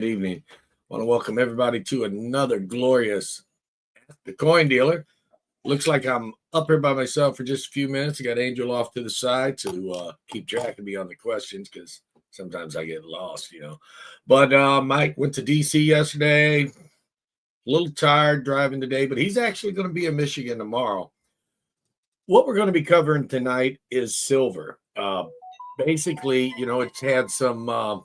Good evening. I want to welcome everybody to another glorious the coin dealer. Looks like I'm up here by myself for just a few minutes. I got Angel off to the side to keep track of me on the questions because sometimes I get lost. But Mike went to DC yesterday. A little tired driving today, but he's actually going to be in Michigan tomorrow. What we're going to be covering tonight is silver. Basically, it's had some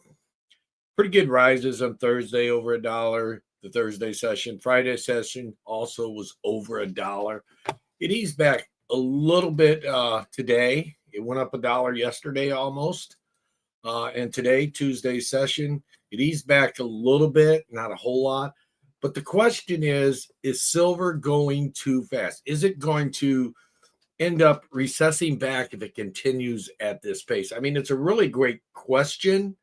pretty good rises on Thursday, over $1. The Thursday session, Friday session also was over $1. It eased back a little bit today. It went up $1 yesterday almost. And today, Tuesday session, it eased back a little bit, not a whole lot. But the question is silver going too fast? Is it going to end up recessing back if it continues at this pace? I mean, it's a really great question.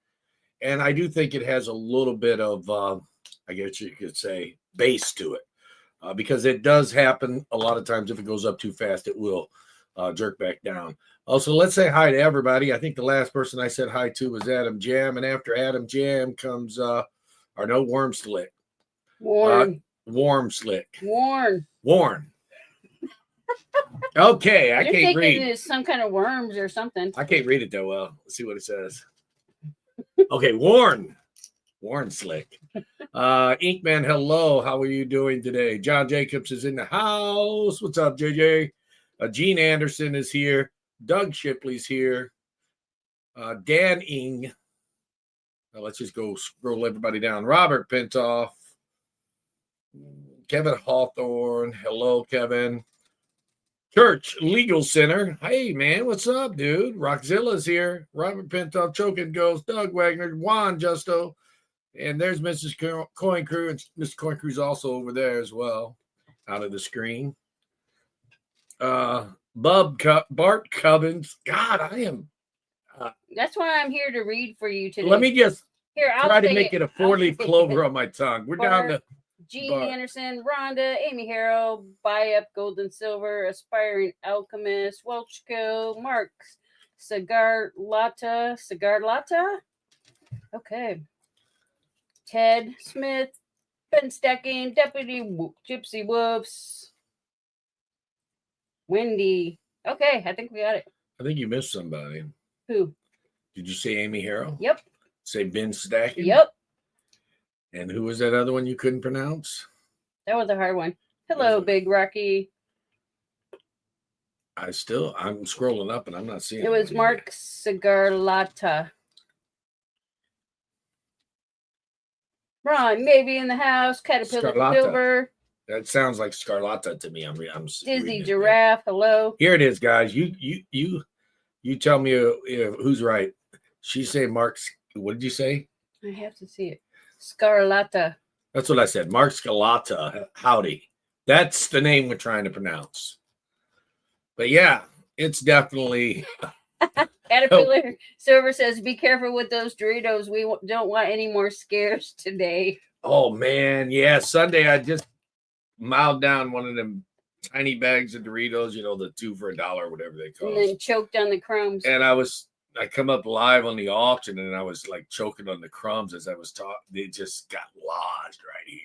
And I do think it has a little bit of, I guess you could say, base to it. Because it does happen a lot of times. If it goes up too fast, it will jerk back down. Also, let's say hi to everybody. I think the last person I said hi to was Adam Jam. And after Adam Jam comes, Worm Slick. Warm Slick. Warren. Okay, I can't read. It is some kind of worms or something. I can't read it that well. Let's see what it says. Okay, Warren Slick. Inkman, hello. How are you doing today? John Jacobs is in the house. What's up, JJ? Gene Anderson is here. Doug Shipley's here. Dan Ing. Let's just go scroll everybody down. Robert Pintoff. Kevin Hawthorne. Hello, Kevin. Church Legal Center. Hey, man, what's up, dude? Rockzilla's here. Robert Pintoff, Choking Ghost, Doug Wagner, Juan Justo. And there's Mrs. Coin Crew. And Mr. Coin Crew's also over there as well, out of the screen. Bart Cubbins. God, I am. That's why I'm here to read for you today. Let me just try to make it a four-leaf clover on my tongue. We're down to Gene Anderson, Rhonda, Amy Harrell, Buy Up Gold and Silver, Aspiring Alchemist, Welchco, Mark, Cigar Lata. Okay. Ted Smith, Ben Stacking, Deputy Gypsy Wolves, Wendy. Okay, I think we got it. I think you missed somebody. Who? Did you say Amy Harrell? Yep. Say Ben Stacking? Yep. And who was that other one you couldn't pronounce? That was a hard one. Hello, Big Rocky. I'm scrolling up and I'm not seeing it. Was Mark Cigarlata. Ron, maybe in the house. Caterpillar Silver. That sounds like Scarlata to me. I'm Dizzy Giraffe. Hello. Here it is, guys. You tell me who's right. She say Mark's. What did you say? I have to see it. Scarlata. That's what I said. Mark Scarlata. Howdy. That's the name we're trying to pronounce. But yeah, it's definitely. Caterpillar Silver says, be careful with those Doritos. We don't want any more scares today. Oh, man. Yeah, Sunday I just miled down one of them tiny bags of Doritos, the 2 for $1, whatever they call it. And then choked on the crumbs. And I come up live on the auction and I was like choking on the crumbs as I was talking. They just got lodged right here.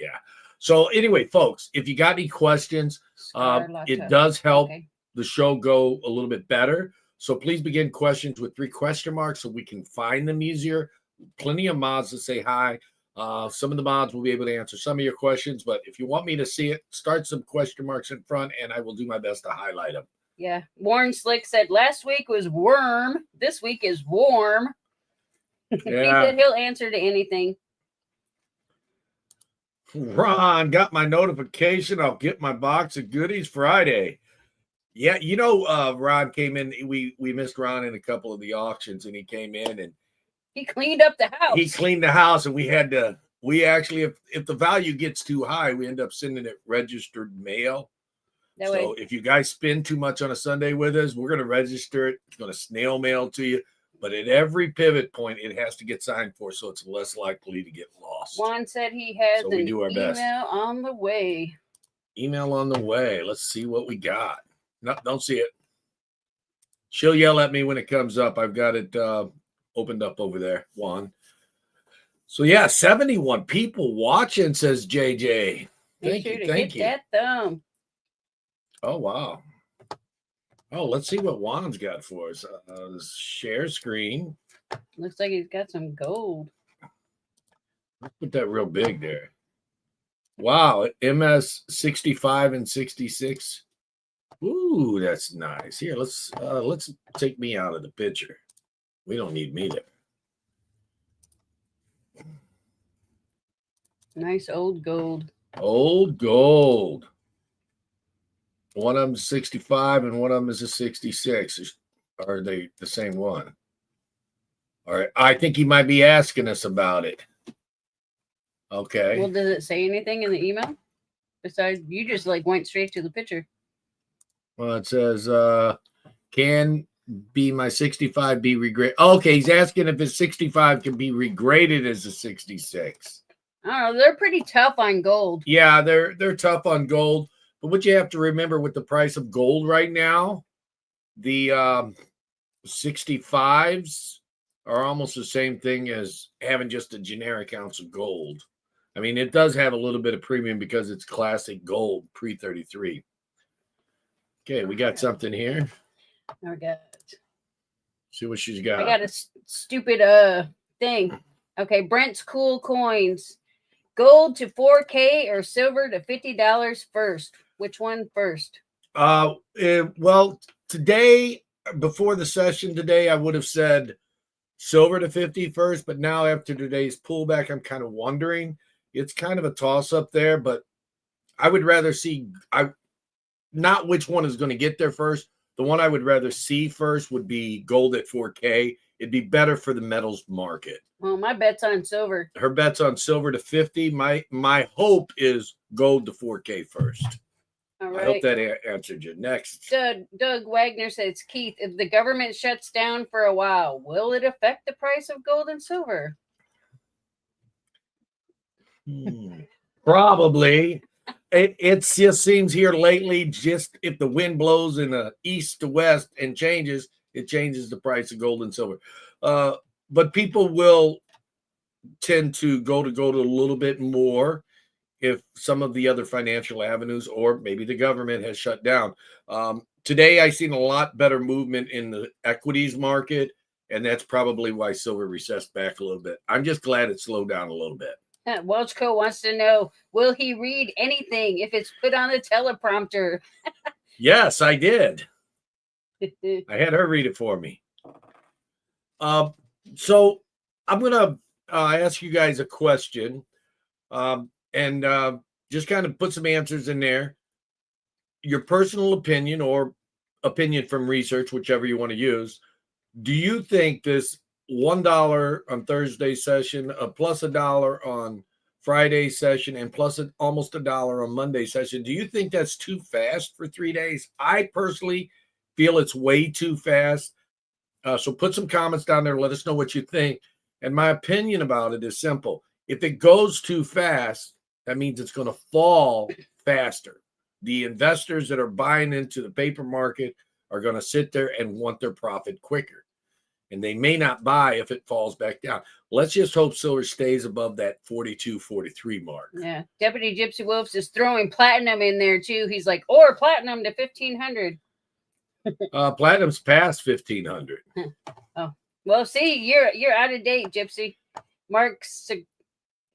Yeah. So anyway, folks, if you got any questions, it does help the show go a little bit better. So please begin questions with 3 question marks so we can find them easier. Plenty of mods to say hi. Some of the mods will be able to answer some of your questions, but if you want me to see it, start some question marks in front and I will do my best to highlight them. Yeah. Warren Slick said last week was worm. This week is warm. Yeah. He said he'll answer to anything. Ron, got my notification. I'll get my box of goodies Friday. Yeah, Ron came in. We missed Ron in a couple of the auctions, and he came in and he cleaned up the house. He cleaned the house, and we actually, if the value gets too high, we end up sending it registered mail. So if you guys spend too much on a Sunday with us, we're going to register it. It's going to snail mail to you. But at every pivot point, it has to get signed for, so it's less likely to get lost. Juan said he has an email on the way. Email on the way. Let's see what we got. No, don't see it. She'll yell at me when it comes up. I've got it opened up over there, Juan. So yeah, 71 people watching, says JJ. Make sure to hit that thumb. Oh wow. Oh, let's see what Juan's got for us. Share screen. Looks like he's got some gold. Let's put that real big there. Wow, MS 65 and 66. Ooh, that's nice. Here, let's take me out of the picture. We don't need me there. Nice old gold. Old gold. One of them's 65 and one of them is a 66. Are they the same one? All right. I think he might be asking us about it. Okay. Well, does it say anything in the email? Besides, you just like went straight to the picture. Well, it says, can be my 65 be regraded? Okay, he's asking if his 65 can be regraded as a 66. I don't know. They're pretty tough on gold. Yeah, they're tough on gold. But what you have to remember with the price of gold right now, the 65s are almost the same thing as having just a generic ounce of gold. I mean, it does have a little bit of premium because it's classic gold pre-33. Okay, we got something here. I got it. See what she's got. I got a stupid thing. Okay, Brent's Cool Coins. Gold to 4K or silver to $50 first. Which one first? Well, today, before the session today, I would have said silver to 50 first, but now after today's pullback, I'm kind of wondering. It's kind of a toss-up there, but I would rather see not which one is going to get there first. The one I would rather see first would be gold at 4K. It'd be better for the metals market. Well, my bet's on silver. Her bet's on silver to 50. My hope is gold to 4K first. All right. I hope that answered you. Next. Doug Wagner says, Keith, if the government shuts down for a while, will it affect the price of gold and silver? Probably. It just seems here lately, just if the wind blows in the east to west and changes, it changes the price of gold and silver. But people will tend to go to gold a little bit more if some of the other financial avenues or maybe the government has shut down. Today, I've seen a lot better movement in the equities market, and that's probably why silver recessed back a little bit. I'm just glad it slowed down a little bit. Welchco wants to know, will he read anything if it's put on the teleprompter? Yes, I did. I had her read it for me. So I'm going to ask you guys a question and just kind of put some answers in there. Your personal opinion or opinion from research, whichever you want to use. Do you think this $1 on Thursday session, plus $1 on Friday session, and plus almost $1 on Monday session, do you think that's too fast for 3 days? I personally feel it's way too fast. So put some comments down there. Let us know what you think. And my opinion about it is simple. If it goes too fast, that means it's going to fall faster. The investors that are buying into the paper market are going to sit there and want their profit quicker. And they may not buy if it falls back down. Let's just hope silver stays above that 42, 43 mark. Yeah. Deputy Gypsy Wolves is throwing platinum in there too. He's like, or platinum to 1,500. Platinum's past 1,500. Oh, well, see, you're out of date, Gypsy. Mark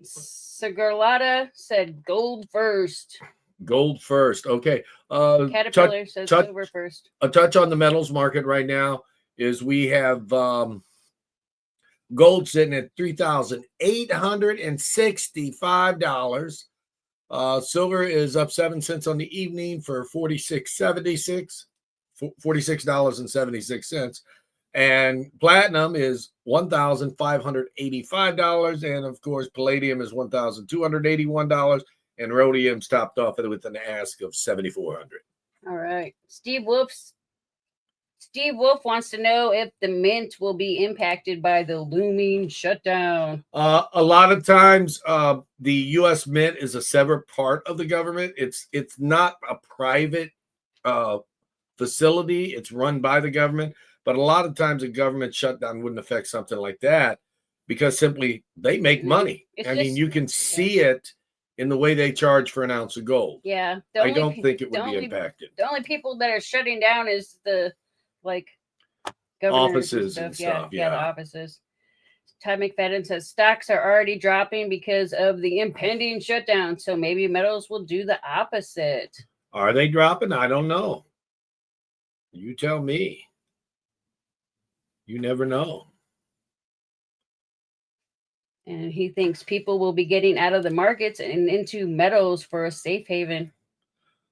Sigarlata said gold first. Gold first. Okay. Caterpillar says silver first. A touch on the metals market right now is we have gold sitting at $3,865. Silver is up 7 cents on the evening for $46.76. And platinum is $1,585. And of course, palladium is $1,281. And rhodium's topped off with an ask of $7,400. All right. Steve Wolf wants to know if the mint will be impacted by the looming shutdown. A lot of times, the U.S. Mint is a separate part of the government. It's not a private facility. It's run by the government. But a lot of times, a government shutdown wouldn't affect something like that because simply they make money. It's I mean, just- you can see it in the way they charge for an ounce of gold. Yeah, I don't think it would be impacted. The only people that are shutting down is the like governors Offices and Yeah, stuff, the yeah. offices. Ty McFadden says stocks are already dropping because of the impending shutdown. So maybe metals will do the opposite. Are they dropping? I don't know. You tell me. You never know. And he thinks people will be getting out of the markets and into metals for a safe haven.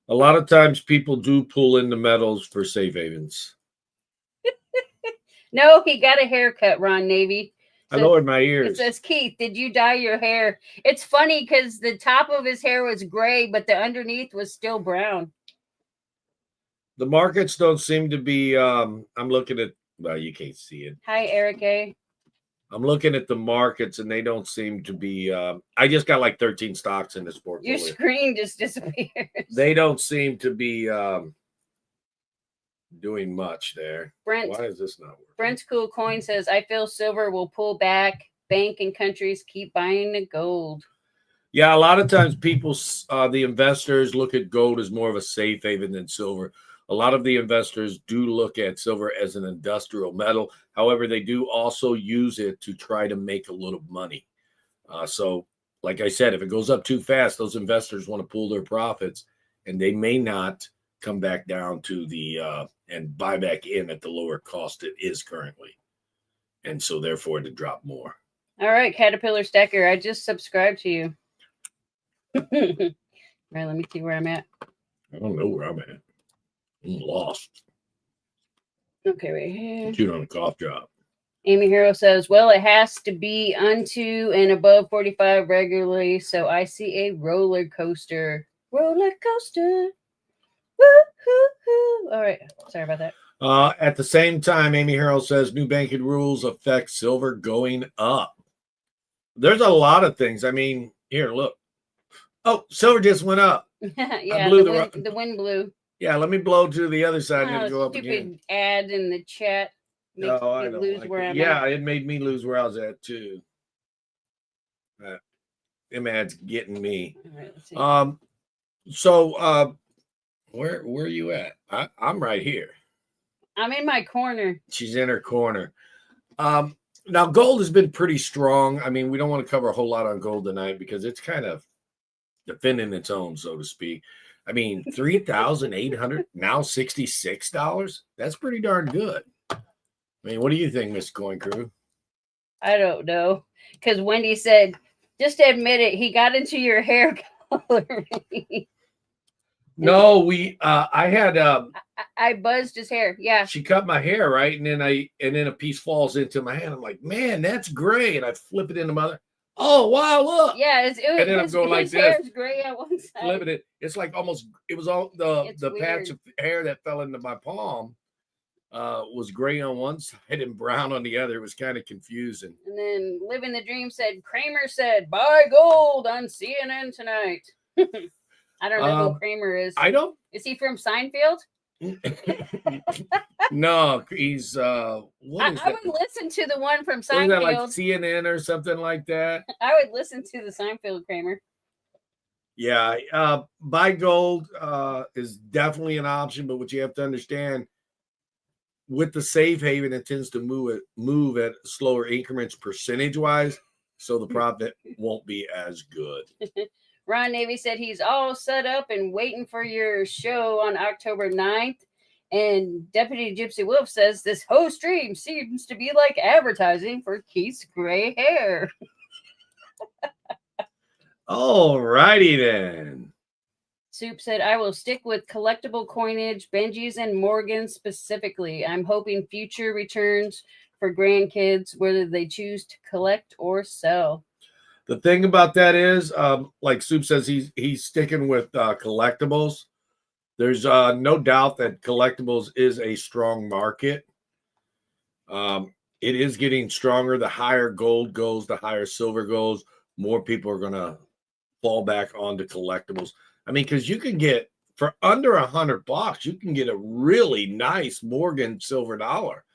A lot of times people do pull into metals for safe havens. No, he got a haircut, Ron Navy. I lowered my ears. It says, Keith, did you dye your hair? It's funny because the top of his hair was gray, but the underneath was still brown. The markets don't seem to be, I'm looking at, well, you can't see it. Hi, Eric A. I'm looking at the markets and they don't seem to be, I just got like 13 stocks in this portfolio. Your screen just disappears. They don't seem to be doing much there. Brent, why is this not working? Brent's Cool Coin says, I feel silver will pull back. Bank and countries keep buying the gold. Yeah, a lot of times people, the investors look at gold as more of a safe haven than silver. A lot of the investors do look at silver as an industrial metal. However, they do also use it to try to make a little money. So, like I said, if it goes up too fast, those investors want to pull their profits, and they may not come back down to the and buy back in at the lower cost it is currently. And so, therefore, to drop more. All right, Caterpillar Stacker, I just subscribed to you. All right, let me see where I'm at. I don't know where I'm at. I'm lost. Okay, right here. Chewed on a cough drop. Amy Hero says, well, it has to be unto and above 45 regularly, so I see a roller coaster. Roller coaster. Woo-hoo-hoo. All right, sorry about that. At the same time, Amy Harrell says new banking rules affect silver going up. There's a lot of things. I mean, here, look. Oh, silver just went up. Yeah, the wind blew. Yeah, let me blow to the other side and it'll go up Stupid again. ad in the chat makes No, me I don't lose like where it. I'm Yeah, at. it made me lose where I was at too. Them ads getting me. All right, let's see. So where are you at? I'm right here. I'm in my corner. She's in her corner. Now gold has been pretty strong. I mean, we don't want to cover a whole lot on gold tonight because it's kind of defending its own, so to speak. I mean, $3,800 now $66. That's pretty darn good. I mean, what do you think, Miss Coin Crew? I don't know, because Wendy said, "Just admit it. He got into your hair color." No, I had I buzzed his hair. Yeah. She cut my hair, right? And then a piece falls into my hand. I'm like, man, that's gray. And I flip it into my oh wow, look. Yeah, and then I'm going like his this. hair's gray on one side. Flipping it. It's like almost it was all the Weird. patch of hair that fell into my palm was gray on one side and brown on the other. It was kind of confusing. And then Living the Dream said, Kramer said, buy gold on CNN tonight. I don't know who Kramer is. I don't. Is he from Seinfeld? No, he's I would listen to the one from Seinfeld. Is that like CNN or something like that? I would listen to the Seinfeld Kramer. Yeah, buy gold is definitely an option, but what you have to understand with the safe haven, it tends to move at slower increments percentage wise, so the profit won't be as good. Ron Navy said he's all set up and waiting for your show on October 9th. And Deputy Gypsy Wolf says this whole stream seems to be like advertising for Keith's gray hair. All righty then. Soup said, I will stick with collectible coinage, Benjis and Morgans specifically. I'm hoping future returns for grandkids, whether they choose to collect or sell. The thing about that is, like Soup says, he's sticking with collectibles. There's no doubt that collectibles is a strong market. It is getting stronger. The higher gold goes, the higher silver goes, more people are going to fall back onto collectibles. I mean, because you can get, for under $100, you can get a really nice Morgan silver dollar.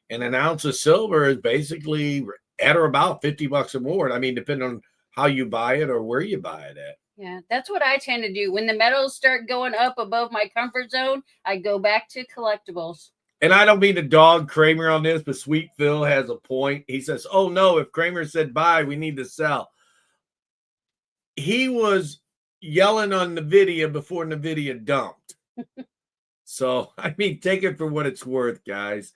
And an ounce of silver is basically at or about $50 or more. I mean, depending on how you buy it or where you buy it at. Yeah, that's what I tend to do. When the metals start going up above my comfort zone, I go back to collectibles. And I don't mean to dog Kramer on this, but Sweet Phil has a point. He says, oh, no, if Kramer said buy, we need to sell. He was yelling on NVIDIA before NVIDIA dumped. So, I mean, take it for what it's worth, guys.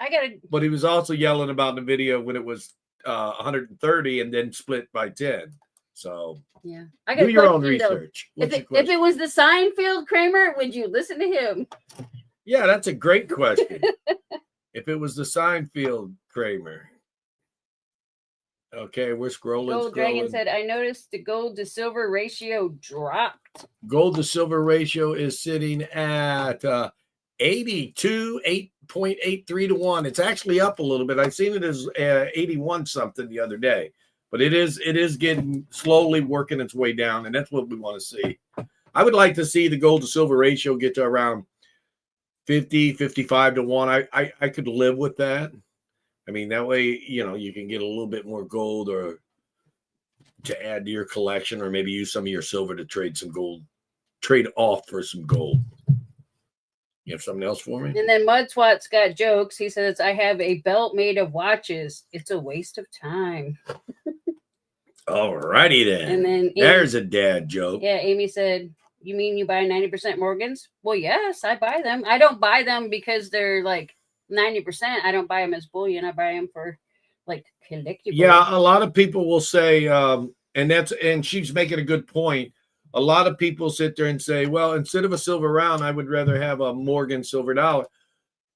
But he was also yelling about NVIDIA when it was 130 and then split by 10. So, yeah, do your own research. If it was the Seinfeld Kramer, would you listen to him? Yeah, that's a great question. If it was the Seinfeld Kramer. Okay, we're scrolling. Gold Dragon said, I noticed the gold to silver ratio dropped. Gold to silver ratio is sitting at 8.83 to 1. It's actually up a little bit. I've seen it as 81 something the other day, but it is getting slowly working its way down, and that's what we want to see. I would like to see the gold to silver ratio get to around 50, 55 to 1. I could live with that. I mean, that way, you can get a little bit more gold or to add to your collection, or maybe use some of your silver to trade off for some gold. You have something else for me? And then Mudswat's got jokes. He says, I have a belt made of watches. It's a waste of time. All righty then. And then Amy, there's a dad joke. Yeah, Amy said, you mean you buy 90% Morgans? Well, yes, I buy them. I don't buy them because they're like 90%. I don't buy them as bullion. I buy them for like collectible. Yeah, a lot of people will say, and she's making a good point. A lot of people sit there and say, well, instead of a silver round, I would rather have a Morgan silver dollar.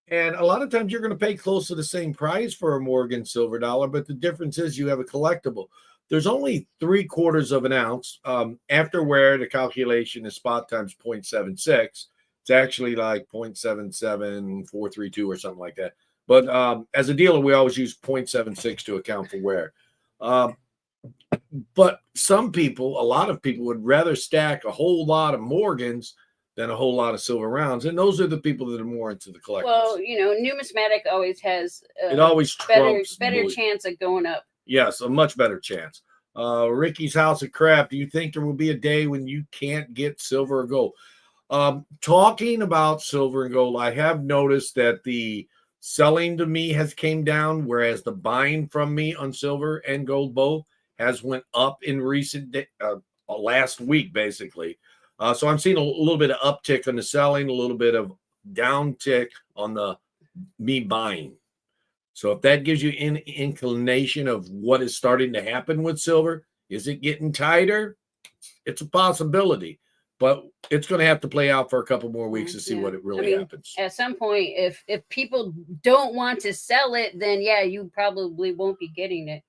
And a lot of times you're going to pay close to the same price for a Morgan silver dollar, but the difference is you have a collectible. There's only 3/4 of an ounce. After wear, the calculation is spot times 0.76. It's actually like 0.77432 or something like that. But as a dealer, we always use 0.76 to account for wear. But a lot of people would rather stack a whole lot of Morgans than a whole lot of silver rounds. And those are the people that are more into the collectibles. Well, numismatic always has better chance of going up. Yes, a much better chance. Ricky's House of Crap, do you think there will be a day when you can't get silver or gold? Talking about silver and gold, I have noticed that the selling to me has came down, whereas the buying from me on silver and gold both has went up in recent last week, basically. So I'm seeing a little bit of uptick on the selling, a little bit of downtick on the me buying. So if that gives you an inclination of what is starting to happen with silver, is it getting tighter? It's a possibility, but it's going to have to play out for a couple more weeks to see what it really happens. At some point, if people don't want to sell it, then yeah, you probably won't be getting it.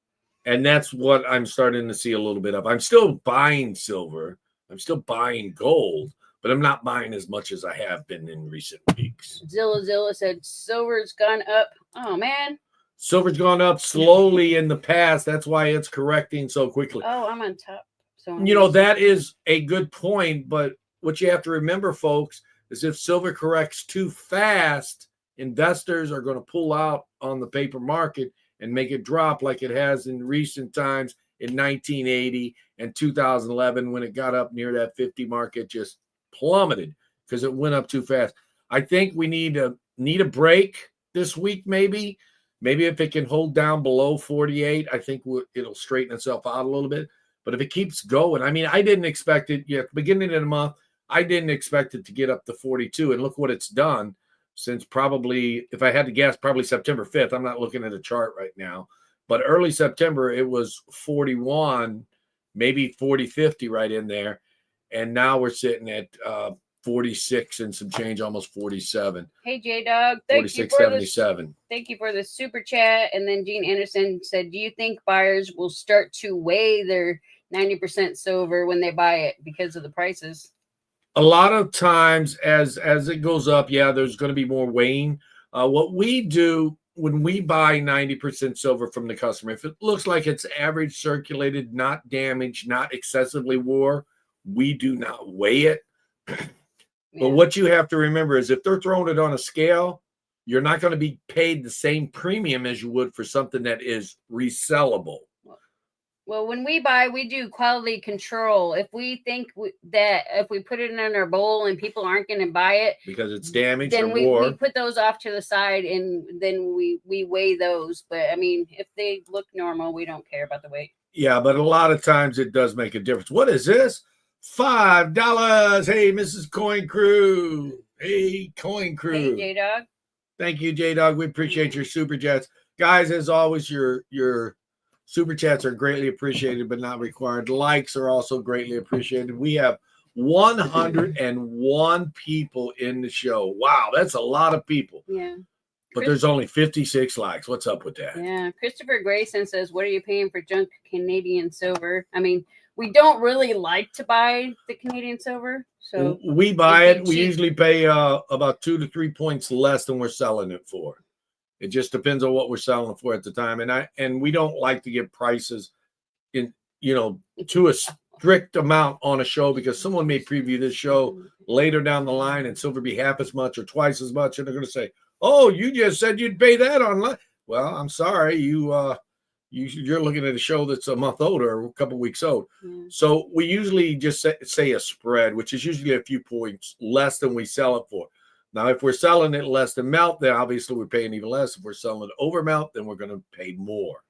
And that's what I'm starting to see a little bit of. I'm still buying silver. I'm still buying gold, but I'm not buying as much as I have been in recent weeks. Zilla said silver's gone up. Oh, man. Silver's gone up slowly in the past. That's why it's correcting so quickly. Oh, I'm on top. So that is a good point. But what you have to remember, folks, is if silver corrects too fast, investors are going to pull out on the paper market and make it drop like it has in recent times in 1980 and 2011 when it got up near that 50 mark. It just plummeted because it went up too fast. I think we need a break this week, maybe. Maybe if it can hold down below 48, I think it'll straighten itself out a little bit. But if it keeps going, I mean, I didn't expect it yet. Beginning of the month, I didn't expect it to get up to 42. And look what it's done since probably, if I had to guess, probably September 5th. I'm not looking at a chart right now. But early September, it was 41, maybe 40, 50 right in there. And now we're sitting at 46 and some change, almost 47. Hey, J-Dog. 46.77. Thank you for the super chat. And then Gene Anderson said, do you think buyers will start to weigh their 90% silver when they buy it because of the prices? A lot of times as it goes up, yeah, there's going to be more weighing. What we do when we buy 90% silver from the customer, if it looks like it's average circulated, not damaged, not excessively wore, we do not weigh it. But what you have to remember is if they're throwing it on a scale, you're not going to be paid the same premium as you would for something that is resellable. Well, when we buy, we do quality control. If we think that if we put it in our bowl and people aren't going to buy it because it's damaged, then or we put those off to the side and then we weigh those. But I mean, if they look normal, we don't care about the weight. Yeah, but a lot of times it does make a difference. What is this? $5. Hey, Mrs. Coin Crew. Hey, Coin Crew. Hey, J-Dog. Thank you, J-Dog. We appreciate your super chats. Guys, as always, your super chats are greatly appreciated, but not required. Likes are also greatly appreciated. We have 101 people in the show. Wow, that's a lot of people. Yeah. But there's only 56 likes. What's up with that? Yeah. Christopher Grayson says, what are you paying for junk Canadian silver? I mean, we don't really like to buy the Canadian silver. So we buy it. We usually pay about 2 to 3 points less than we're selling it for. It just depends on what we're selling it for at the time. And we don't like to give prices in, to a strict amount on a show, because someone may preview this show later down the line and silver be half as much or twice as much. And they're going to say, oh, you just said you'd pay that online. Well, I'm sorry. You're looking at a show that's a month old or a couple weeks old. So we usually just say a spread, which is usually a few points less than we sell it for. Now, if we're selling it less than melt, then obviously we're paying even less. If we're selling it over melt, then we're going to pay more.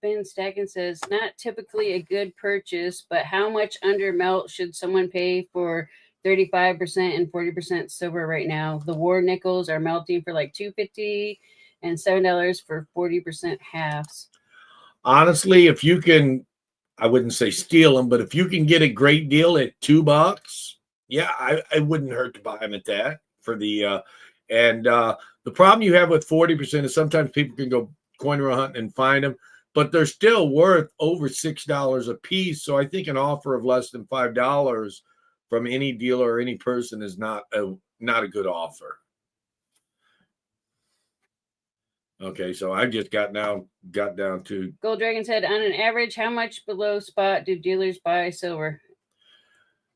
Ben Stacken says, not typically a good purchase, but how much under melt should someone pay for 35% and 40% silver right now? The war nickels are melting for like $2.50 and $7 for 40% halves. Honestly, if you can, I wouldn't say steal them, but if you can get a great deal at $2, yeah, I wouldn't hurt to buy them at that. For the the problem you have with 40% is sometimes people can go coin roll hunting and find them, but they're still worth over $6 a piece. So I think an offer of less than $5 from any dealer or any person is not a good offer. Okay, so I just got down to Gold Dragon said, on an average, how much below spot do dealers buy silver?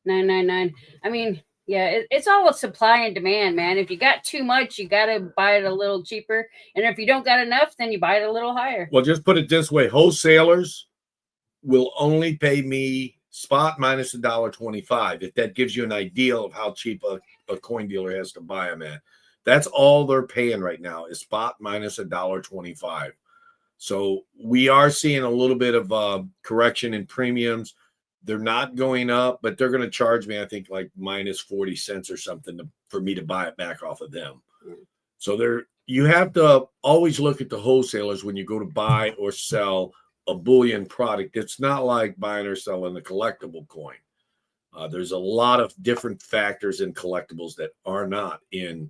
$9.99. I mean, yeah, it's all with supply and demand, man. If you got too much, you got to buy it a little cheaper. And if you don't got enough, then you buy it a little higher. Well, just put it this way. Wholesalers will only pay me spot minus $1.25, if that gives you an idea of how cheap a coin dealer has to buy them at. That's all they're paying right now is spot minus $1.25. So we are seeing a little bit of correction in premiums. They're not going up, but they're going to charge me, I think, like minus 40 cents or something for me to buy it back off of them. So you have to always look at the wholesalers when you go to buy or sell a bullion product. It's not like buying or selling a collectible coin. There's a lot of different factors in collectibles that are not in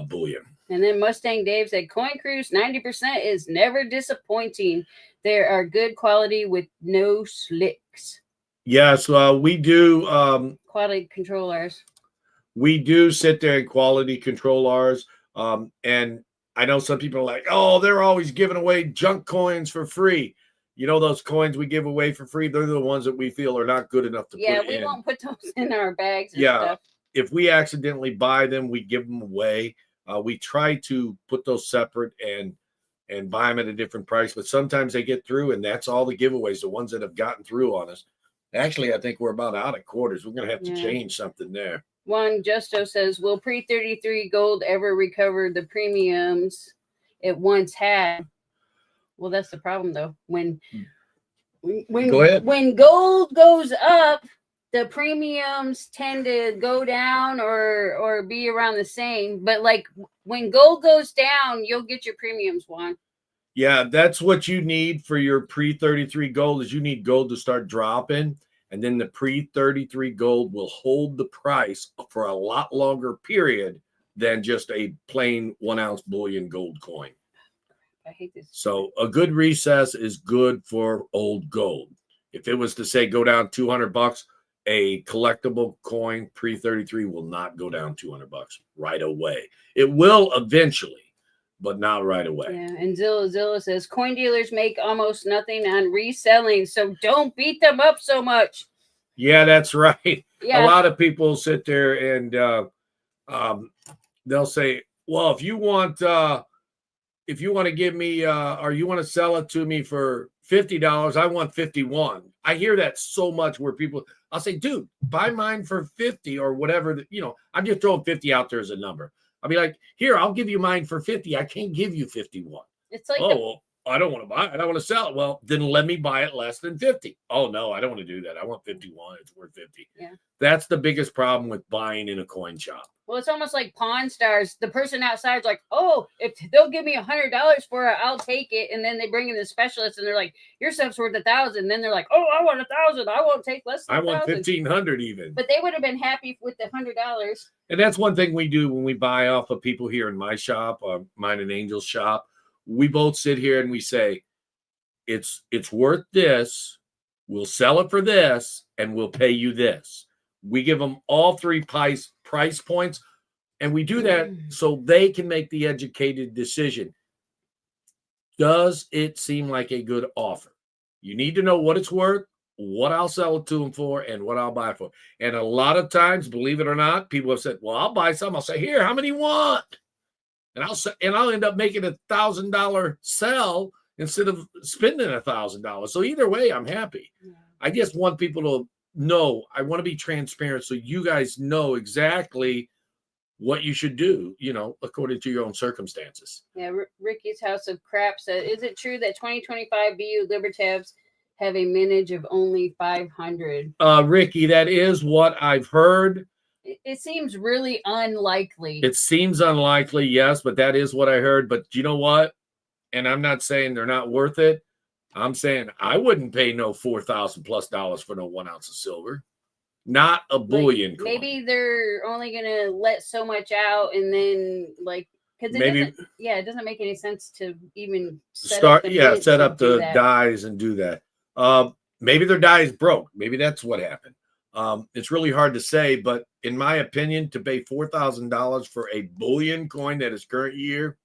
bullion. And then Mustang Dave said, Coin Cruise 90% is never disappointing. There are good quality with no slicks. Yes, we do. Quality control ours. We do sit there and quality control ours. And I know some people are like, oh, they're always giving away junk coins for free. Those coins we give away for free, they're the ones that we feel are not good enough to put in. Yeah, we won't put those in our bags and stuff. If we accidentally buy them, we give them away. We try to put those separate and buy them at a different price, but sometimes they get through, and that's all the giveaways, the ones that have gotten through on us. Actually, I think we're about out of quarters. We're going to have to change something there. Juan Justo says, will pre-33 gold ever recover the premiums it once had? Well, that's the problem, though. When gold goes up, the premiums tend to go down or be around the same. But like when gold goes down, you'll get your premiums, Juan. Yeah, that's what you need for your pre-33 gold is you need gold to start dropping. And then the pre-33 gold will hold the price for a lot longer period than just a plain 1 ounce bullion gold coin. I hate this. So a good recess is good for old gold. If it was to say go down $200, a collectible coin pre-33 will not go down $200 right away. It will eventually, but not right away. Yeah, and Zilla says, coin dealers make almost nothing on reselling, so don't beat them up so much. Yeah, that's right. Yeah. A lot of people sit there and they'll say, well, if you want to give me or you want to sell it to me for $50, I want 51. I hear that so much where people, I'll say, dude, buy mine for 50 or whatever. I'm just throwing 50 out there as a number. I'll be like, here, I'll give you mine for 50. I can't give you 51. It's like, well, I don't want to buy it. I want to sell it. Well, then let me buy it less than 50. Oh, no, I don't want to do that. I want 51. It's worth 50. Yeah. That's the biggest problem with buying in a coin shop. Well, it's almost like Pawn Stars. The person outside's like, oh, if they'll give me $100 for it, I'll take it. And then they bring in the specialist and they're like, your stuff's worth $1,000. Then they're like, oh, I want $1,000. I won't take less than I want 1,000. $1,500 even. But they would have been happy with the $100. And that's one thing we do when we buy off of people here in my shop, mine and Angel's shop. We both sit here and we say, it's worth this. We'll sell it for this, and we'll pay you this. We give them all three price points, and we do that so they can make the educated decision. Does it seem like a good offer? You need to know what it's worth, what I'll sell it to them for, and what I'll buy it for. And a lot of times, believe it or not, people have said, well, I'll buy some. I'll say, here, how many you want? And I'll end up making $1,000 sell instead of spending $1,000. So either way, I'm happy. Yeah. I just want people to know. I want to be transparent so you guys know exactly what you should do, according to your own circumstances. Yeah, Ricky's House of Crap said, is it true that 2025 BU Libertabs have a mintage of only 500? Ricky, that is what I've heard. It seems really unlikely. It seems unlikely, yes, but that is what I heard. But you know what? And I'm not saying they're not worth it. I'm saying I wouldn't pay no $4,000+ for no 1 ounce of silver. Not a bullion coin. Maybe they're only gonna let so much out, and then because it doesn't make any sense to even set up the dies and do that. Maybe their die is broke. Maybe that's what happened. It's really hard to say, but in my opinion, to pay $4,000 for a bullion coin that is current year,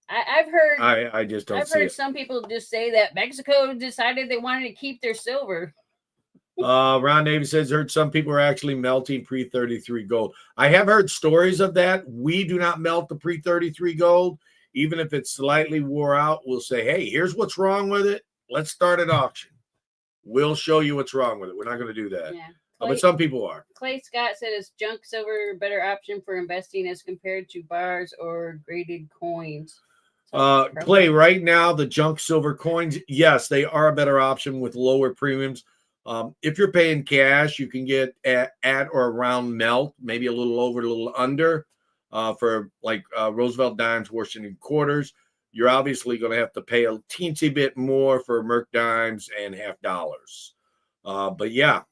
I've heard. I just don't. I've heard some people just say that Mexico decided they wanted to keep their silver. Ron Davis says heard some people are actually melting pre-33 gold. I have heard stories of that. We do not melt the pre-33 gold, even if it's slightly wore out. We'll say, hey, here's what's wrong with it. Let's start an auction. We'll show you what's wrong with it. We're not going to do that. Yeah. But some people are. Clay Scott said, is junk silver a better option for investing as compared to bars or graded coins? Clay, right now, the junk silver coins, yes, they are a better option with lower premiums. If you're paying cash, you can get at or around melt, maybe a little over, a little under for Roosevelt dimes, Washington quarters. You're obviously going to have to pay a teensy bit more for Merc dimes and half dollars. But yeah,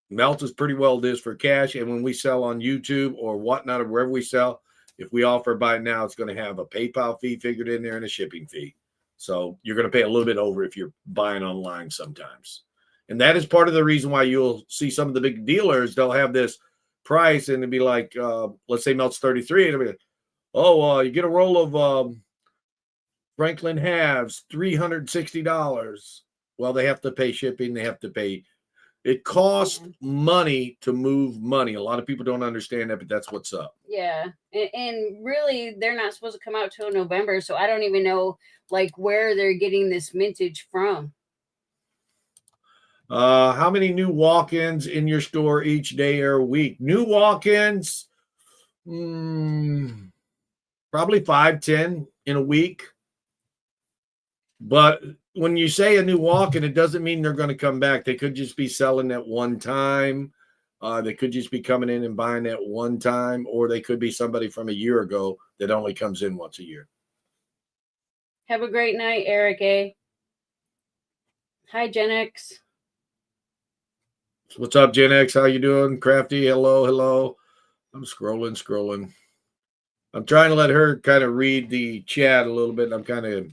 melt is pretty well this for cash. And when we sell on YouTube or whatnot or wherever we sell, if we offer buy now, it's going to have a PayPal fee figured in there and a shipping fee. So you're going to pay a little bit over if you're buying online sometimes. And that is part of the reason why you'll see some of the big dealers, they'll have this price and it'd be like, let's say melt's 33. And it'll be like, you get a roll of Franklin halves, $360. Well, they have to pay shipping. They have to pay. It costs money to move money. A lot of people don't understand that, but that's what's up. Yeah. And really, they're not supposed to come out till November. So I don't even know where they're getting this mintage from. How many new walk-ins in your store each day or week? New walk-ins, probably 5-10 in a week. But when you say a new walk-in, it doesn't mean they're going to come back. They could just be selling at one time. They could just be coming in and buying at one time, or they could be somebody from a year ago that only comes in once a year. Have a great night, Eric A. Hi, Gen X. What's up, Gen X? How you doing? Crafty, hello. I'm scrolling. I'm trying to let her kind of read the chat a little bit. I'm kind of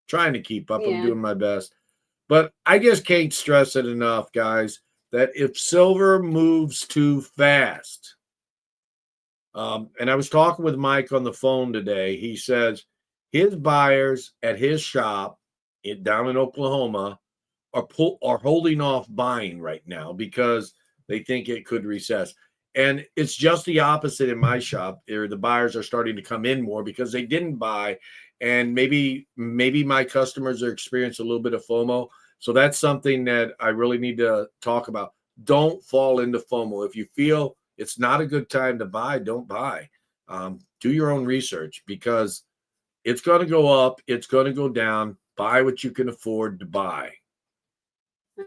trying to keep up. Yeah. I'm doing my best. But I just can't stress it enough, guys, that if silver moves too fast, and I was talking with Mike on the phone today, he says his buyers at his shop down in Oklahoma are holding off buying right now because they think it could recess. And it's just the opposite in my shop. The buyers are starting to come in more because they didn't buy, and maybe my customers are experiencing a little bit of FOMO. So that's something that I really need to talk about. Don't fall into FOMO. If you feel it's not a good time to buy, don't buy. Do your own research, because it's going to go up, it's going to go down. Buy what you can afford to buy.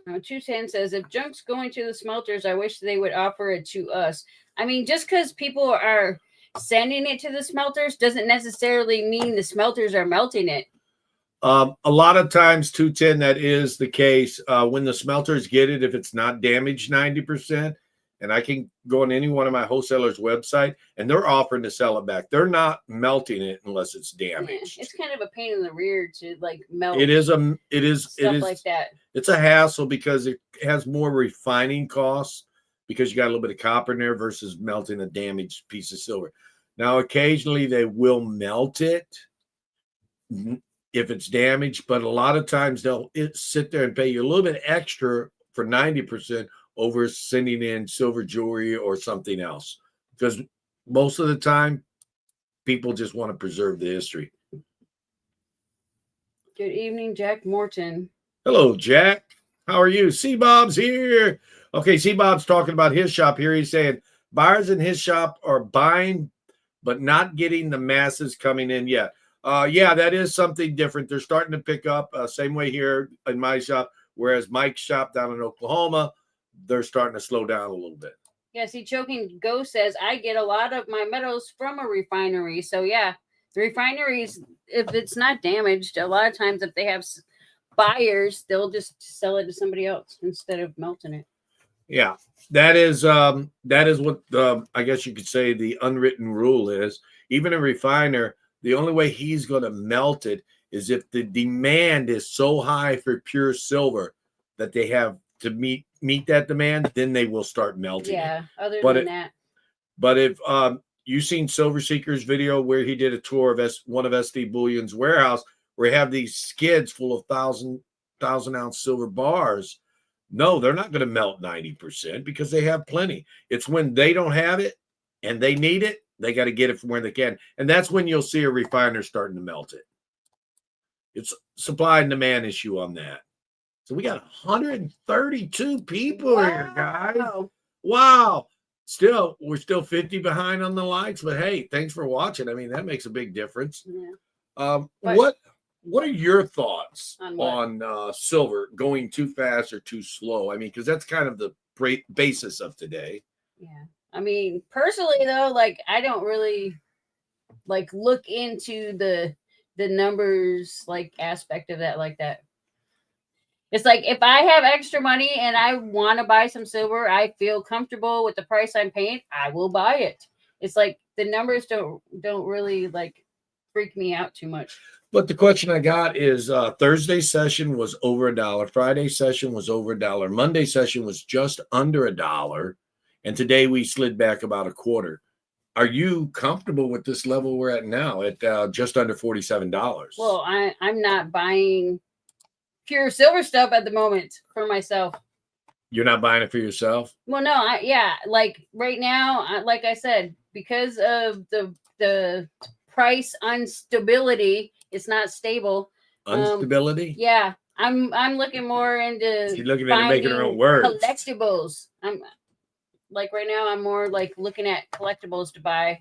210 says, if junk's going to the smelters, I wish they would offer it to us. I mean, just because people are sending it to the smelters doesn't necessarily mean the smelters are melting it. A lot of times, 210, that is the case. When the smelters get it, if it's not damaged 90%, and I can go on any one of my wholesalers' website, and they're offering to sell it back. They're not melting it unless it's damaged. Yeah, it's kind of a pain in the rear to like melt. It is stuff like that. It's a hassle because it has more refining costs, because you got a little bit of copper in there versus melting a damaged piece of silver. Now, occasionally they will melt it if it's damaged, but a lot of times they'll sit there and pay you a little bit extra for 90% over sending in silver jewelry or something else, because most of the time people just want to preserve the history. Good evening, Jack Morton. Hello, Jack. How are you? C-Bob's here. Okay, C-Bob's talking about his shop here. He's saying buyers in his shop are buying but not getting the masses coming in yet. Yeah, that is something different. They're starting to pick up. Same way here in my shop, whereas Mike's shop down in Oklahoma, they're starting to slow down a little bit. Yeah, see, Choking Ghost says, I get a lot of my metals from a refinery. So, yeah, the refineries, if it's not damaged, a lot of times if they have buyers, they'll just sell it to somebody else instead of melting it. Yeah, that is what I guess you could say the unwritten rule is. Even a refiner, the only way he's going to melt it is if the demand is so high for pure silver that they have to meet that demand, then they will start melting. Yeah, it. Than that. But if you've seen Silver Seeker's video where he did a tour of one of SD Bullion's warehouse, where they have these skids full of 1,000-ounce silver bars. No, they're not going to melt 90% because they have plenty. It's when they don't have it and they need it, they got to get it from where they can. And that's when you'll see a refiner starting to melt it. It's supply and demand issue on that. So we got 132 people here, guys. Wow. We're still 50 behind on the likes, but hey, thanks for watching. I mean, that makes a big difference. Yeah. What are your thoughts on silver going too fast or too slow? I mean, because that's kind of the basis of today. Yeah. I mean, personally though, like I don't really like look into the numbers like aspect of that like that. It's like if I have extra money and I want to buy some silver, I feel comfortable with the price I'm paying, I will buy it. It's like the numbers don't really like freak me out too much. But the question I got is Thursday session was over $1. Friday session was over $1. Monday session was just under $1. And today we slid back about a quarter. Are you comfortable with this level we're at now at just under $47? Well, I'm not buying pure silver stuff at the moment for myself. You're not buying it for yourself? Well, no, like right now, like I said, because of the price instability, it's not stable. Instability? Yeah, I'm looking more into. She's looking at making her own words. Collectibles. I'm like right now, I'm more like looking at collectibles to buy.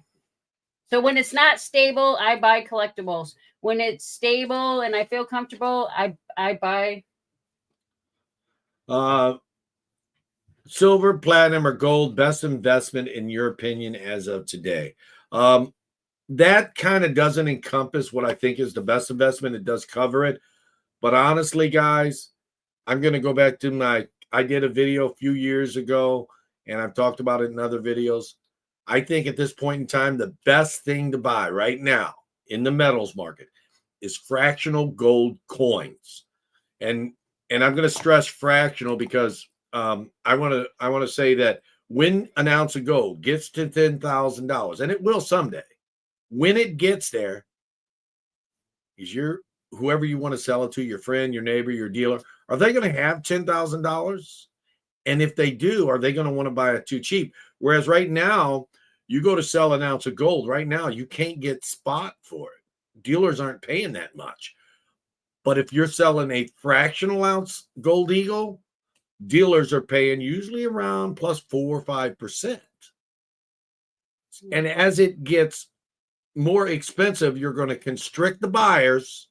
So when it's not stable, I buy collectibles. When it's stable and I feel comfortable, I buy. Silver, platinum, or gold, best investment in your opinion as of today? That kind of doesn't encompass what I think is the best investment. It does cover it. But honestly, guys, I'm going to go back to I did a video a few years ago, and I've talked about it in other videos. I think at this point in time, the best thing to buy right now in the metals market is fractional gold coins. And I'm going to stress fractional because I want to say that when an ounce of gold gets to $10,000, and it will someday, when it gets there, is whoever you want to sell it to, your friend, your neighbor, your dealer, are they going to have $10,000? And if they do, are they going to want to buy it too cheap? Whereas right now, you go to sell an ounce of gold right now, you can't get spot for it. Dealers aren't paying that much. But if you're selling a fractional ounce gold eagle, dealers are paying usually around plus 4 or 5%. And as it gets more expensive, you're going to constrict the buyers,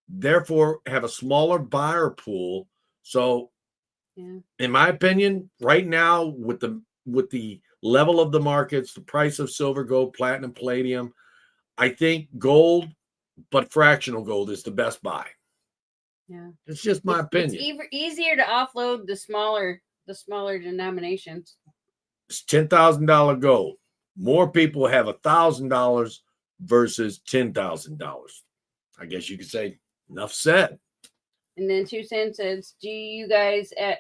therefore have a smaller buyer pool. So, in my opinion, right now with the level of the markets, the price of silver, gold, platinum, palladium, I think gold, but fractional gold is the best buy. Yeah, it's just my opinion. It's easier to offload the smaller denominations. It's $10,000 gold. More people have $1,000 versus $10,000. I guess you could say enough said. And then 2 cents says, do you guys at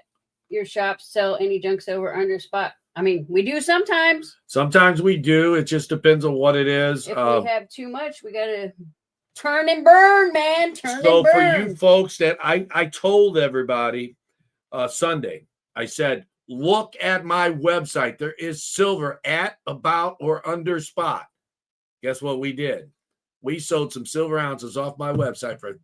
your shop sell any junk silver under spot? I mean, we do sometimes. Sometimes we do. It just depends on what it is. If we have too much, we got to turn and burn, man. Turn and burn. So for you folks that I told everybody Sunday, I said, look at my website. There is silver at, about, or under spot. Guess what we did? We sold some silver ounces off my website for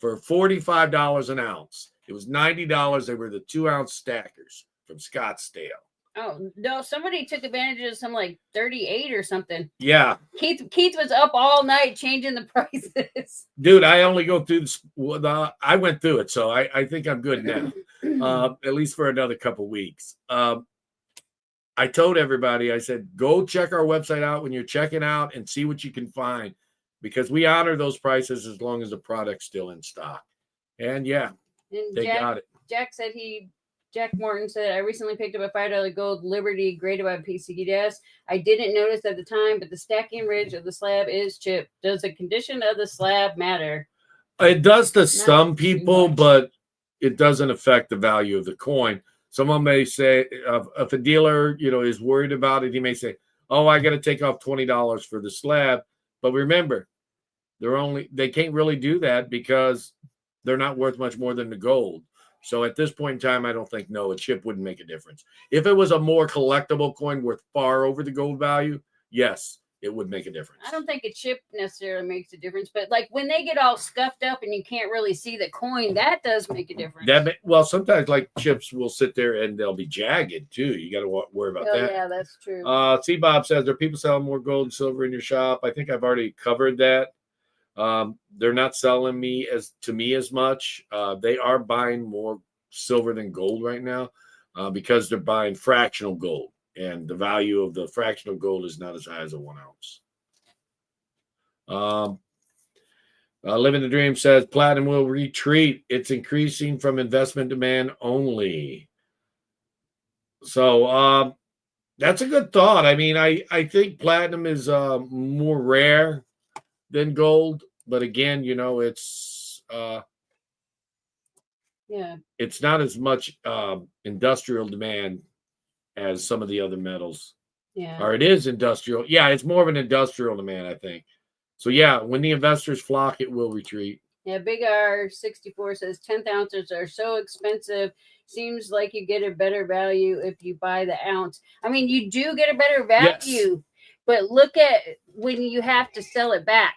$45 an ounce. It was $90. They were the 2-ounce stackers from Scottsdale. Oh no! Somebody took advantage of some like 38 or something. Yeah, Keith was up all night changing the prices. Dude, I only go through this. I went through it, so I think I'm good now, at least for another couple weeks. I told everybody, I said, go check our website out when you're checking out and see what you can find, because we honor those prices as long as the product's still in stock. And yeah, they got it. Jack Morton said, I recently picked up a $5 gold Liberty graded by PCDS. I didn't notice at the time, but the stacking ridge of the slab is chipped. Does the condition of the slab matter? It does to some people, but it doesn't affect the value of the coin. Someone may say, if a dealer, is worried about it, he may say, oh, I got to take off $20 for the slab. But remember, they can't really do that because they're not worth much more than the gold. So at this point in time, I don't think, a chip wouldn't make a difference. If it was a more collectible coin worth far over the gold value, yes, it would make a difference. I don't think a chip necessarily makes a difference, but like when they get all scuffed up and you can't really see the coin, that does make a difference. Well, sometimes like chips will sit there and they'll be jagged too. You got to worry about that. Yeah, that's true. C. Bob says, are people selling more gold and silver in your shop? I think I've already covered that. They're not selling to me as much. They are buying more silver than gold right now because they're buying fractional gold, and the value of the fractional gold is not as high as a 1 ounce. Living the Dream says platinum will retreat. It's increasing from investment demand only. So that's a good thought. I mean, I think platinum is more rare than gold, but again, it's it's not as much industrial demand as some of the other metals. Yeah, or it is industrial. Yeah, it's more of an industrial demand, I think. So yeah, when the investors flock, it will retreat. Yeah, Big R64 says 10th ounces are so expensive. Seems like you get a better value if you buy the ounce. I mean, you do get a better value, but look at when you have to sell it back.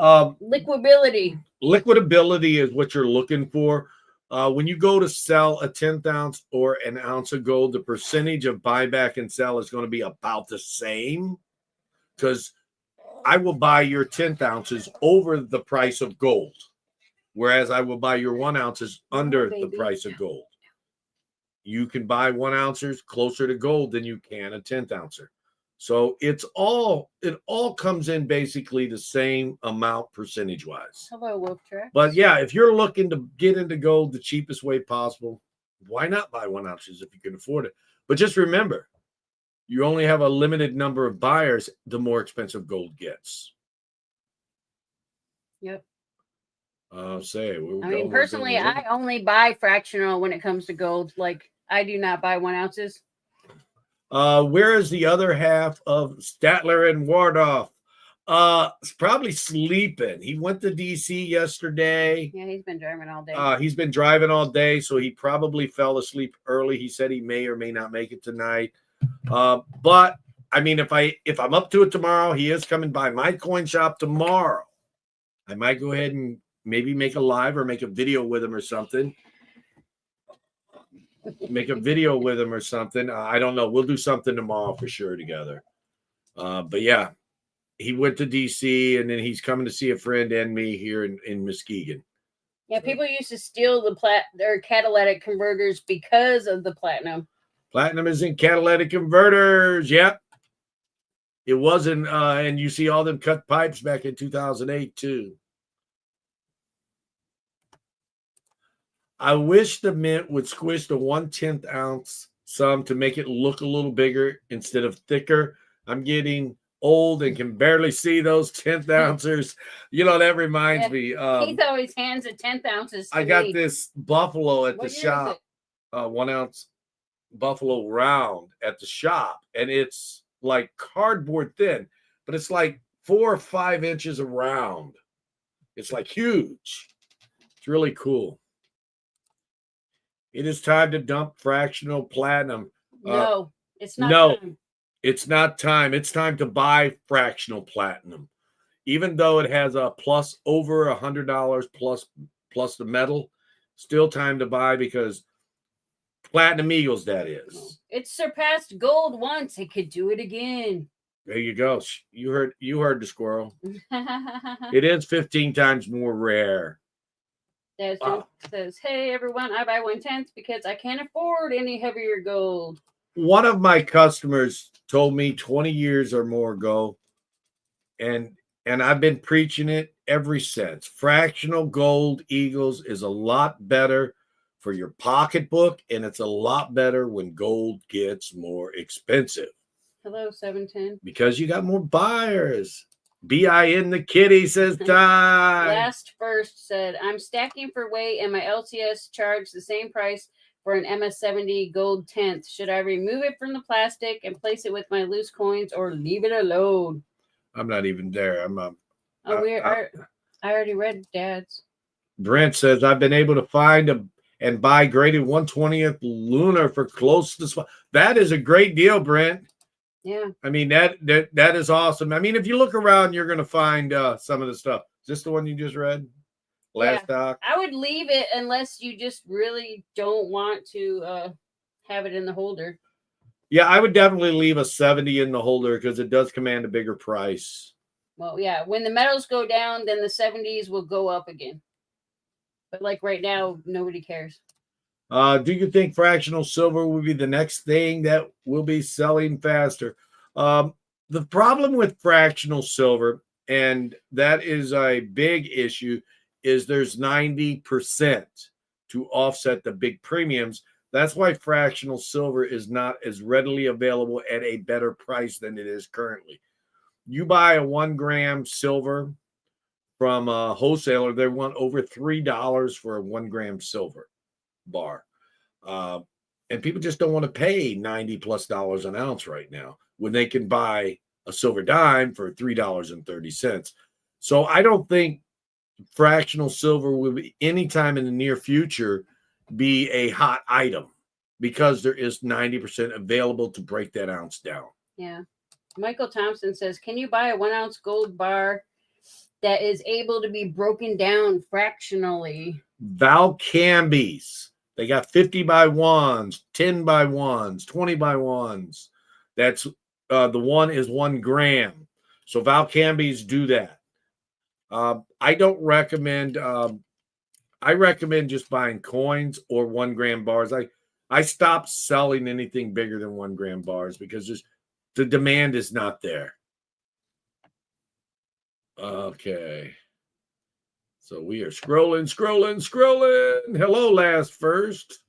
Liquidability. Liquidability is what you're looking for. When you go to sell a 10th ounce or an ounce of gold, the percentage of buyback and sell is going to be about the same, because I will buy your 10th ounces over the price of gold, whereas I will buy your 1 ounces under the price of gold. You can buy 1 ounces closer to gold than you can a 10th ouncer. So it all comes in basically the same amount percentage wise. Hello, Wolf Track. But yeah, if you're looking to get into gold the cheapest way possible, why not buy 1 ounces if you can afford it? But just remember, you only have a limited number of buyers, the more expensive gold gets. Yep. Personally, I only buy fractional when it comes to gold. Like, I do not buy 1 ounces. Where is the other half of Statler and Wardoff? He's probably sleeping. He went to DC yesterday. Yeah, he's been driving all day. He's been driving all day, so he probably fell asleep early. He said he may or may not make it tonight. But I mean, if I'm up to it tomorrow, he is coming by my coin shop tomorrow. I might go ahead and maybe make a live or make a video with him or something. Make a video with him or something. I don't know. We'll do something tomorrow for sure together. But yeah, he went to DC and then he's coming to see a friend and me here in Muskegon. Yeah, people used to steal their catalytic converters because of the platinum. Platinum is in catalytic converters. Yep. It wasn't, and you see all them cut pipes back in 2008 too. I wish the mint would squish the 1/10 ounce some to make it look a little bigger instead of thicker. I'm getting old and can barely see those 10th ounces. You know, that reminds me. Keith always hands a 10th ounces to I got me. this buffalo at What the year shop, is it? 1 ounce buffalo round at the shop, and it's like cardboard thin, but it's like 4 or 5 inches around. It's like huge. It's really cool. It is time to dump fractional platinum. No, it's not. No, time. It's not time. It's time to buy fractional platinum, even though it has a plus over $100 plus the metal. Still time to buy because Platinum Eagles, that is. It surpassed gold once. It could do it again. There you go. You heard the squirrel. It is 15 times more rare. Wow. Says, hey, everyone, I buy 1/10 because I can't afford any heavier gold. One of my customers told me 20 years or more ago, and I've been preaching it ever since. Fractional gold Eagles is a lot better for your pocketbook, and it's a lot better when gold gets more expensive. Hello, 710. Because you got more buyers. B.I.N. the kitty says time. Last First said, I'm stacking for weight and my LCS charged the same price for an MS-70 gold 10th. Should I remove it from the plastic and place it with my loose coins or leave it alone? I'm not even there. I already read Dad's. Brent says, I've been able to find and buy graded 1/20th lunar for close to the spot. That is a great deal, Brent. Yeah. I mean, that is awesome. I mean, if you look around, you're going to find some of the stuff. Is this the one you just read? Last doc? I would leave it unless you just really don't want to have it in the holder. Yeah, I would definitely leave a 70 in the holder because it does command a bigger price. Well, yeah. When the metals go down, then the 70s will go up again. But like right now, nobody cares. Do you think fractional silver will be the next thing that will be selling faster? The problem with fractional silver, and that is a big issue, is there's 90% to offset the big premiums. That's why fractional silver is not as readily available at a better price than it is currently. You buy a 1 gram silver from a wholesaler, they want over $3 for a 1 gram silver bar. And people just don't want to pay $90+ an ounce right now when they can buy a silver dime for $3.30. So I don't think fractional silver will be anytime in the near future be a hot item because there is 90% available to break that ounce down. Yeah. Michael Thompson says, can you buy a 1 ounce gold bar that is able to be broken down fractionally? Valcambies. They got 50 by 1s, 10 by 1s, 20 by 1s. That's the one is 1 gram. So Valcambies do that. I don't recommend. I recommend just buying coins or 1 gram bars. I stopped selling anything bigger than 1 gram bars because just the demand is not there. Okay. So we are scrolling. Hello, Last First.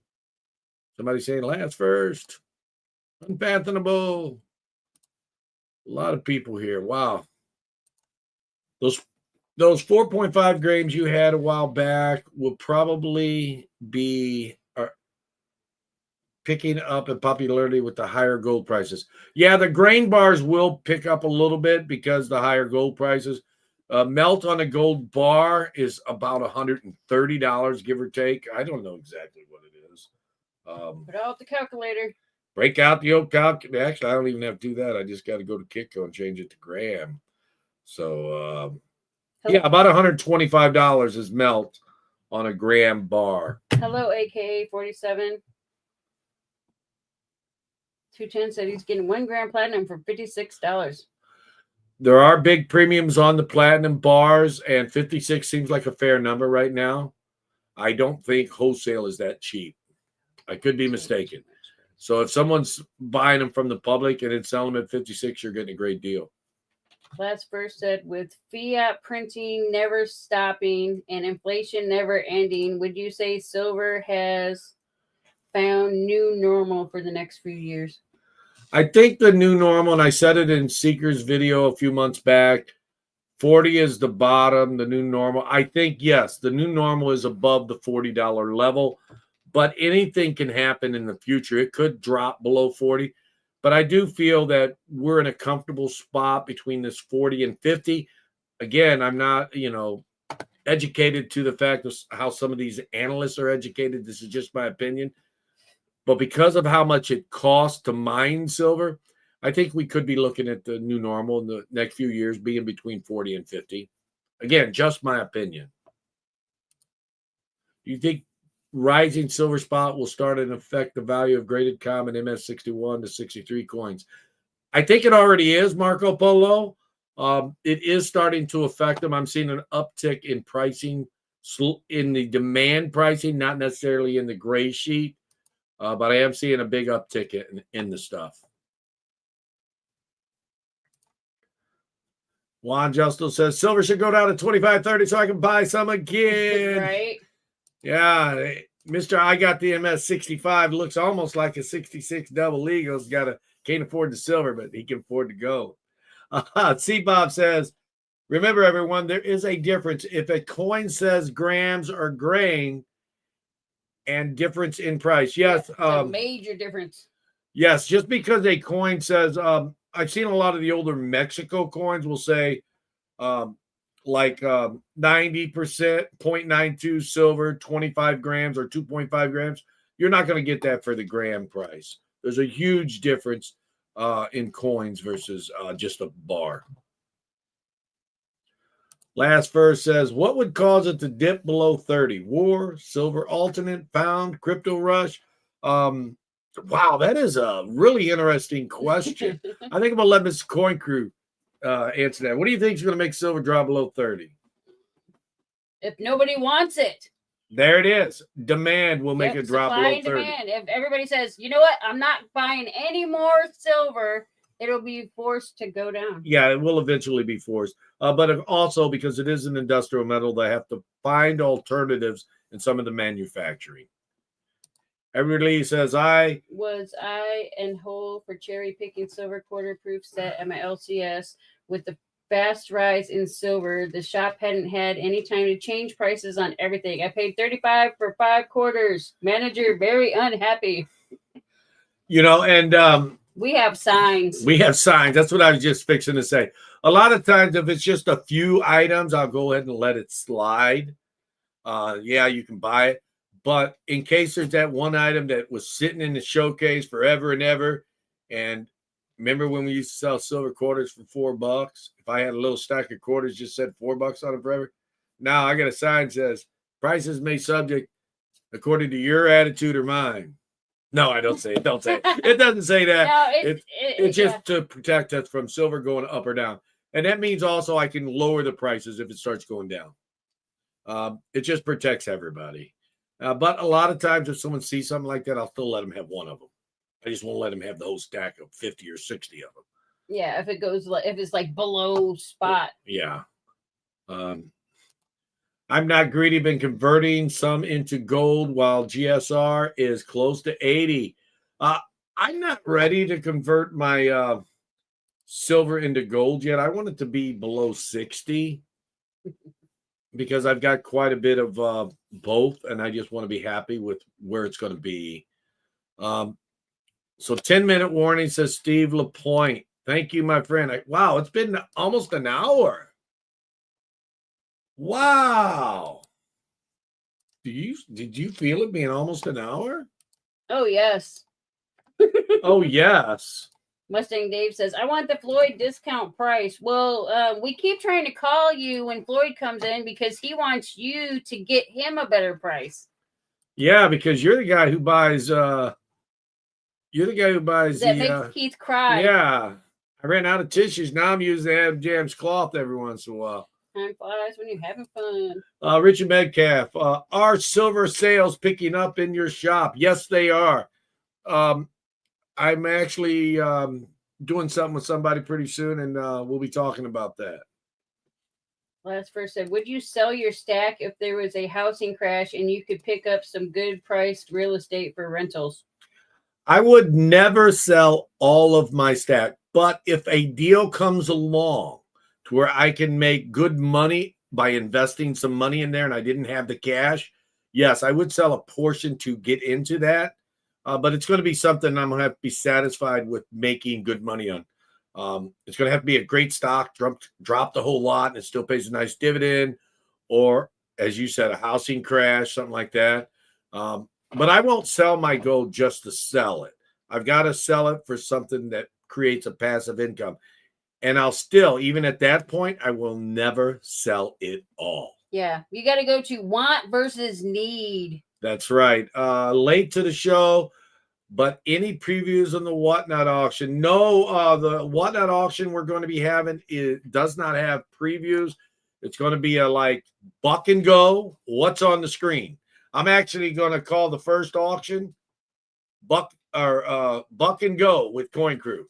Somebody saying Last First. Unfathomable. A lot of people here. Wow. Those 4.5 grams you had a while back will probably be picking up in popularity with the higher gold prices. Yeah, the grain bars will pick up a little bit because the higher gold prices. Melt on a gold bar is about $130, give or take. I don't know exactly what it is. Put out the calculator. Break out the old calculator. Actually, I don't even have to do that. I just got to go to Kitco and change it to gram. So, yeah, about $125 is melt on a gram bar. Hello, AKA 47. 210 said he's getting 1 gram platinum for $56. There are big premiums on the platinum bars, and 56 seems like a fair number right now. I don't think wholesale is that cheap. I could be mistaken. So if someone's buying them from the public and then selling them at 56, you're getting a great deal. Last verse said, with fiat printing never stopping and inflation never ending, would you say silver has found new normal for the next few years? I think the new normal, and I said it in Seeker's video a few months back, 40 is the bottom, the new normal. I think, yes, the new normal is above the $40 level, but anything can happen in the future. It could drop below 40, but I do feel that we're in a comfortable spot between this 40 and 50. Again, I'm not, educated to the fact of how some of these analysts are educated. This is just my opinion. But because of how much it costs to mine silver, I think we could be looking at the new normal in the next few years being between 40 and 50. Again, just my opinion. Do you think rising silver spot will start and affect the value of graded common MS61 to 63 coins? I think it already is, Marco Polo. It is starting to affect them. I'm seeing an uptick in pricing, in the demand pricing, not necessarily in the gray sheet. But I am seeing a big uptick in the stuff. Juan Justo says, silver should go down to 25.30 so I can buy some again. Right? Yeah, Mr. I got the MS65. Looks almost like a 66 double Eagles. Can't afford the silver, but he can afford to go. C-Bob says, remember, everyone, there is a difference. If a coin says grams or grain, and difference in price. Yes. A major difference. Yes. Just because a coin says, I've seen a lot of the older Mexico coins will say 90%, 0.92 silver, 25 grams or 2.5 grams. You're not going to get that for the gram price. There's a huge difference in coins versus just a bar. Last verse says, what would cause it to dip below 30? War, silver alternate, found, crypto rush? Wow, that is a really interesting question. I think I'm going to let Mr. Coin Crew answer that. What do you think is going to make silver drop below 30? If nobody wants it. There it is. Demand will make it drop below 30. Demand. If everybody says, you know what, I'm not buying any more silver, it'll be forced to go down. Yeah, it will eventually be forced. But also because it is an industrial metal, they have to find alternatives in some of the manufacturing. Everybody says, I and whole for cherry picking silver quarter proof set at my LCS with the fast rise in silver. The shop hadn't had any time to change prices on everything. I paid $35 for 5 quarters. Manager very unhappy. And we have signs. That's what I was just fixing to say. A lot of times, if it's just a few items, I'll go ahead and let it slide. Yeah, you can buy it. But in case there's that one item that was sitting in the showcase forever and ever, and remember when we used to sell silver quarters for $4? If I had a little stack of quarters, just said $4 on it forever. Now I got a sign that says prices may subject according to your attitude or mine. No, I don't say it. Don't say it. It doesn't say that. No, it's just to protect us from silver going up or down. And that means also I can lower the prices if it starts going down. It just protects everybody. But a lot of times if someone sees something like that, I'll still let them have one of them. I just won't let them have the whole stack of 50 or 60 of them. Yeah, if it's like below spot. Yeah. I'm not greedy, been converting some into gold while GSR is close to 80. I'm not ready to convert my silver into gold yet. I want it to be below 60 because I've got quite a bit of both, and I just want to be happy with where it's going to be. So 10-minute warning, says Steve LaPointe. Thank you, my friend. Wow, it's been almost an hour. Wow. Did you feel it being almost an hour? Oh, yes. Oh, yes. Mustang Dave says, I want the Floyd discount price. Well, we keep trying to call you when Floyd comes in because he wants you to get him a better price. Yeah, because you're the guy who buys that makes Keith cry. Yeah. I ran out of tissues. Now I'm using Adam Jam's cloth every once in a while. Time flies when you're having fun. Richard Metcalf, are silver sales picking up in your shop? Yes, they are. I'm actually doing something with somebody pretty soon, and we'll be talking about that. Last verse said, would you sell your stack if there was a housing crash and you could pick up some good priced real estate for rentals? I would never sell all of my stack, but if a deal comes along to where I can make good money by investing some money in there and I didn't have the cash, yes, I would sell a portion to get into that. But it's going to be something I'm going to have to be satisfied with making good money on. It's going to have to be a great stock, drop the whole lot, and it still pays a nice dividend. Or, as you said, a housing crash, something like that. But I won't sell my gold just to sell it. I've got to sell it for something that creates a passive income. And I'll still, even at that point, I will never sell it all. Yeah, you got to go to want versus need. That's right. Late to the show, but any previews on the Whatnot auction? No, the Whatnot auction we're going to be having does not have previews. It's going to be a like buck and go. What's on the screen? I'm actually going to call the first auction buck and go with Coin Crew.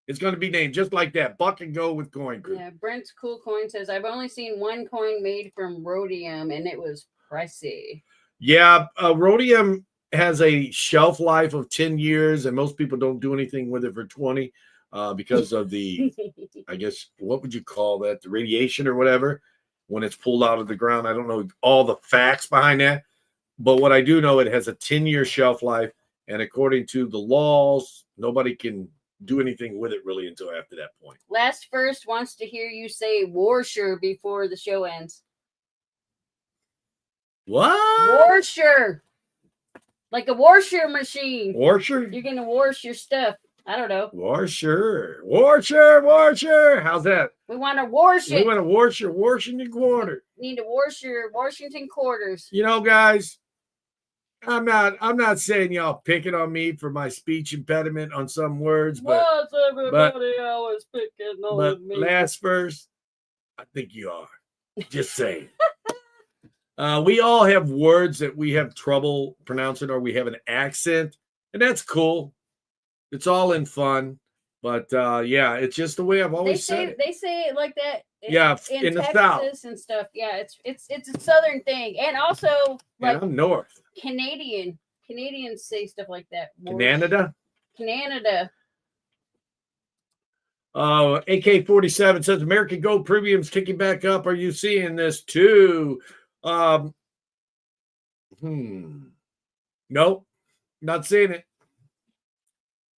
It's going to be named just like that, buck and go with Coin Crew. Yeah, Brent's Cool Coin says, I've only seen one coin made from rhodium, and it was pricey. Yeah, rhodium has a shelf life of 10 years, and most people don't do anything with it for 20 because of the, I guess, what would you call that? The radiation or whatever when it's pulled out of the ground. I don't know all the facts behind that. But what I do know, it has a 10-year shelf life, and according to the laws, nobody can do anything with it really until after that point. Last First wants to hear you say Warsher before the show ends. What? Warsher. Like a washer machine. Warsher? You're going to wash your stuff. I don't know. Warsher. How's that? We want to wash it. We want to wash your Washington quarter. Need to wash your Washington quarters. You know, guys, I'm not saying y'all picking on me for my speech impediment on some words, but what's everybody always picking on me? Last First, I think you are. Just saying. We all have words that we have trouble pronouncing, or we have an accent, and that's cool. It's all in fun, but yeah, it's just the way I've always said it. They say it like that. In the South and stuff. Yeah, it's a Southern thing, and also like I'm North. Canadians say stuff like that. Canada. AK-47 says American gold premiums ticking back up. Are you seeing this too? Nope, not seeing it.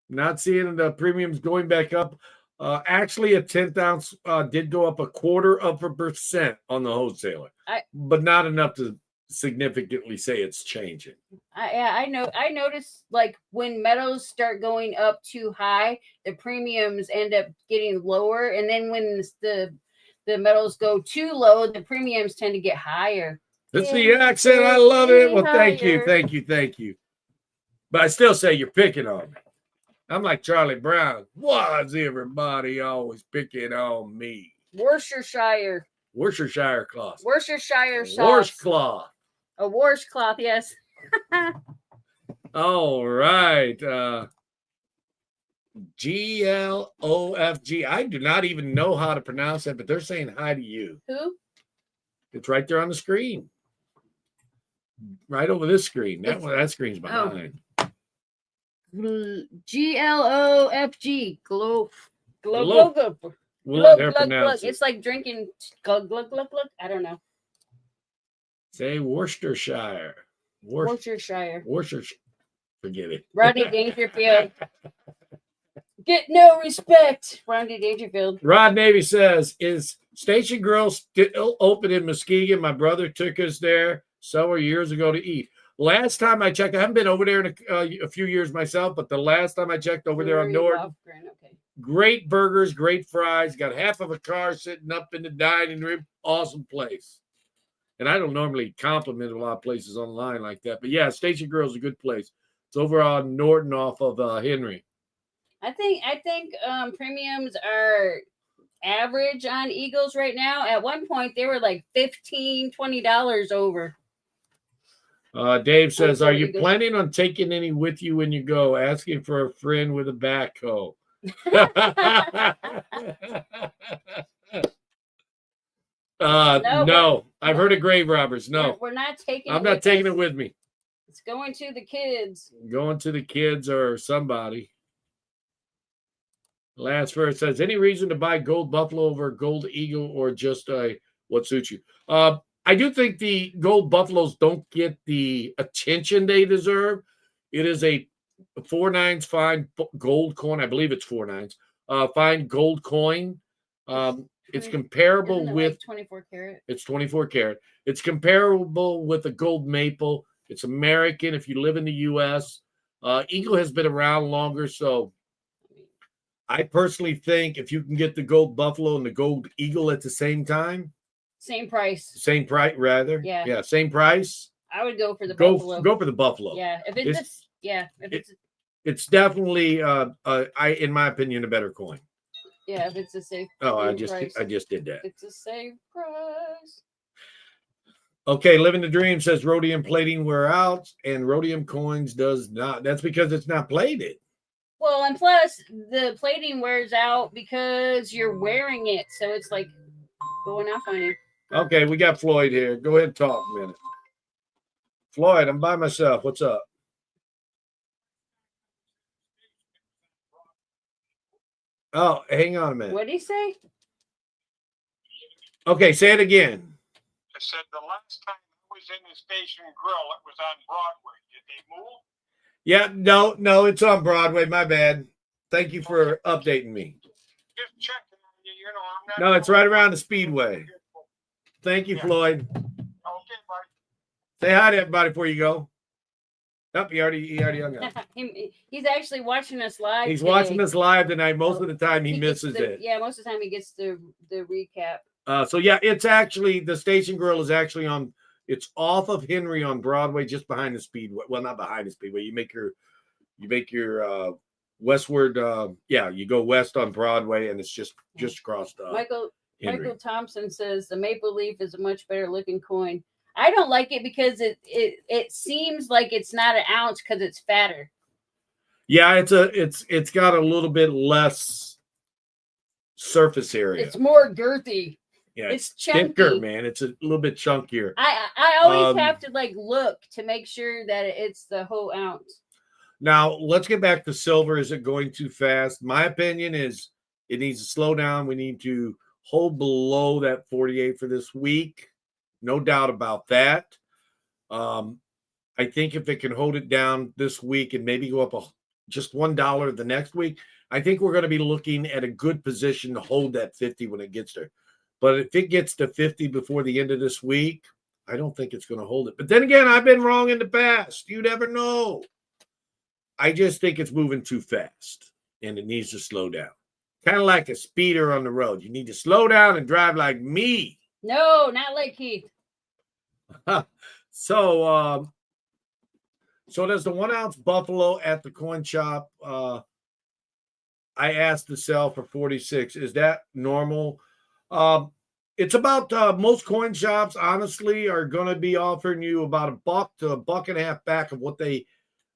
Not seeing the premiums going back up. Actually, a 10th ounce did go up 0.25% on the wholesaler, but not enough to significantly say it's changing. I noticed like when metals start going up too high, the premiums end up getting lower, and then when the metals go too low, the premiums tend to get higher. That's the accent. I love it. Well, thank you. But I still say you're picking on me. I'm like Charlie Brown. Why is everybody always picking on me? Worcestershire cloth. Worcestershire sauce. Washcloth. A washcloth, yes. All right. GLOFG. I do not even know how to pronounce that, but they're saying hi to you. Who? It's right there on the screen. Right over this screen. That screen's behind. GLOFG. Glove. We'll let her pronounce it. It's like drinking glug. I don't know. Say Worcestershire. Worcestershire. Forget it. Rodney Dangerfield. Get no respect. Rodney Dangerfield. Rod Navy says, is Station Grill still open in Muskegon? My brother took us there several years ago to eat. Last time I checked, I haven't been over there in a few years myself, but the last time I checked over there on Norton, okay. Great burgers, great fries, got half of a car sitting up in the dining room. Awesome place. And I don't normally compliment a lot of places online like that. But yeah, Station Grill's a good place. It's over on Norton off of Henry. I think premiums are average on Eagles right now. At one point, they were like $15, $20 over. Dave says, are you planning on taking any with you when you go? Asking for a friend with a backhoe. No. I've heard of grave robbers. No. We're not taking I'm not taking it with me. It's going to the kids. Going to the kids or somebody. Last verse says, any reason to buy Gold Buffalo over Gold Eagle or just what suits you? I do think the Gold Buffaloes don't get the attention they deserve. It is a 4/9 fine gold coin. I believe it's 4/9. Fine gold coin. It's comparable with like 24 karat. It's 24 karat. It's comparable with a gold maple. It's American if you live in the U.S. Eagle has been around longer, so I personally think if you can get the Gold Buffalo and the Gold Eagle at the same time, same price. Same price, rather. Yeah, same price. I would go for the Buffalo. Go for the Buffalo. Yeah, it's definitely in my opinion a better coin. Yeah, if it's a safe. I just did that. It's a safe price. Okay, Living the Dream says rhodium plating wear out and rhodium coins does not. That's because it's not plated. Well, and plus the plating wears out because you're wearing it, so it's like going off on you. Okay, we got Floyd here. Go ahead and talk a minute. Floyd, I'm by myself. What's up? Oh, hang on a minute. What did he say? Okay, say it again. I said the last time I was in the Station Grill, it was on Broadway. Did they move? Yeah, no, it's on Broadway. My bad. Thank you for updating me. Just checking on you. I'm not. No, it's right around the Speedway. Thank you, Floyd. Okay, buddy. Say hi to everybody before you go. Nope, he already hung up. He's actually watching us live. He's watching us live tonight. Most of the time he misses it. Yeah, most of the time he gets the recap. So yeah, it's actually the Station Grill is actually on. It's off of Henry on Broadway, just behind the Speedway. Well, not behind the Speedway. You make your westward. You go west on Broadway, and it's just across the. Michael Thompson says the maple leaf is a much better looking coin. I don't like it because it seems like it's not an ounce because it's fatter. Yeah, it's got a little bit less surface area. It's more girthy. Yeah, it's chunky. Thicker, man. It's a little bit chunkier. I always have to look to make sure that it's the whole ounce. Now let's get back to silver. Is it going too fast? My opinion is it needs to slow down. We need to hold below that 48 for this week. No doubt about that. I think if it can hold it down this week and maybe go up just $1 the next week, I think we're going to be looking at a good position to hold that 50 when it gets there. But if it gets to 50 before the end of this week, I don't think it's going to hold it. But then again, I've been wrong in the past. You never know. I just think it's moving too fast and it needs to slow down. Kind of like a speeder on the road. You need to slow down and drive like me. No, not like Keith. So there's the 1 ounce Buffalo at the coin shop. I asked to sell for 46. Is that normal? It's about most coin shops, honestly, are going to be offering you about $1 to $1.50 back of what they,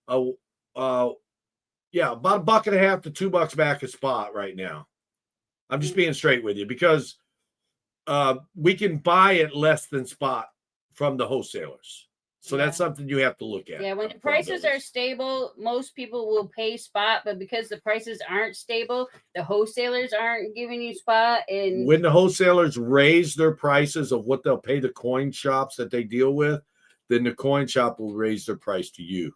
about $1.50 to $2 back a spot right now. I'm just being straight with you because we can buy it less than spot from the wholesalers. So that's something you have to look at. Yeah, when the prices are stable, most people will pay spot, but because the prices aren't stable, the wholesalers aren't giving you spot. And when the wholesalers raise their prices of what they'll pay the coin shops that they deal with, then the coin shop will raise their price to you.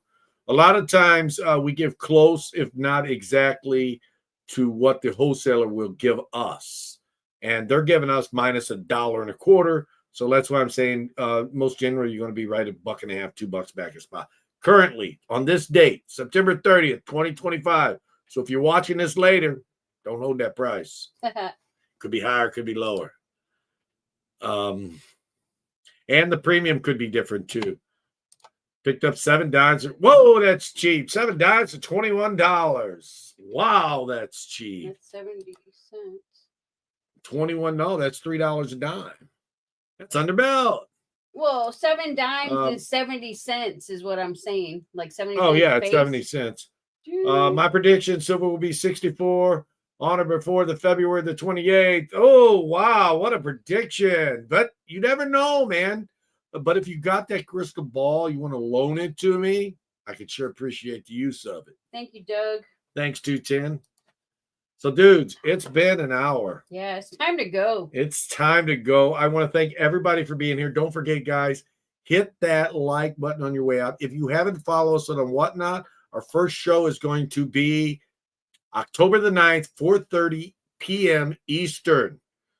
A lot of times we give close, if not exactly, to what the wholesaler will give us. And they're giving us minus $1.25. So that's why I'm saying most generally you're going to be right at $1.50, $2 back in spot. Currently, on this date, September 30th, 2025. So if you're watching this later, don't hold that price. Could be higher, could be lower. And the premium could be different too. Picked up 7 dimes. Whoa, that's cheap. 7 dimes for $21. Wow, that's cheap. That's 70 cents. 21, no, that's $3 a dime. That's underbelt. Well, 7 dimes is 70 cents is what I'm saying. Like 70 Oh, cents yeah, it's base. 70 cents. My prediction, silver will be 64 on or before the February the 28th. Oh, wow, what a prediction. But you never know, man. But if you got that crystal ball, you want to loan it to me, I could sure appreciate the use of it. Thank you, Doug. Thanks, 210. So, dudes, it's been an hour. Yeah, it's time to go. It's time to go. I want to thank everybody for being here. Don't forget, guys, hit that like button on your way out. If you haven't followed us on Whatnot, our first show is going to be October the 9th, 4:30 p.m. Eastern.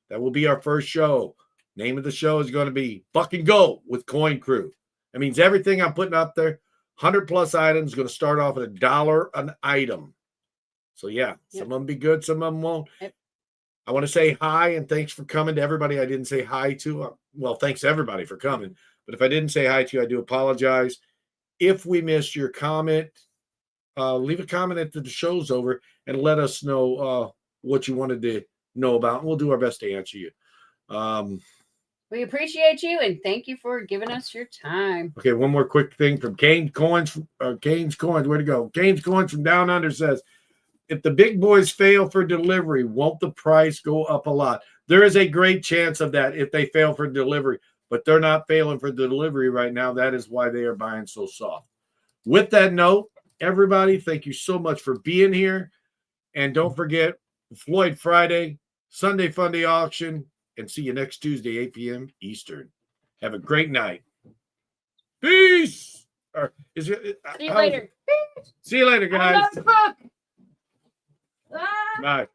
That will be our first show. Name of the show is going to be Buck and Go with Coin Crew. That means everything I'm putting up there, 100 plus items, going to start off at $1 an item. So, yeah, some of them be good, some of them won't. Yep. I want to say hi and thanks for coming to everybody I didn't say hi to. Well, thanks everybody for coming. But if I didn't say hi to you, I do apologize. If we missed your comment, leave a comment after the show's over and let us know what you wanted to know about. And we'll do our best to answer you. We appreciate you and thank you for giving us your time. Okay, one more quick thing from Kane's Coins. Kane's Coins, where to go? Kane's Coins from Down Under says, if the big boys fail for delivery, won't the price go up a lot? There is a great chance of that if they fail for delivery, but they're not failing for delivery right now. That is why they are buying so soft. With that note, everybody, thank you so much for being here. And don't forget, Floyd Friday, Sunday Funday auction, and see you next Tuesday, 8 p.m. Eastern. Have a great night. Peace. See you later. See you later, guys. Bye. Bye.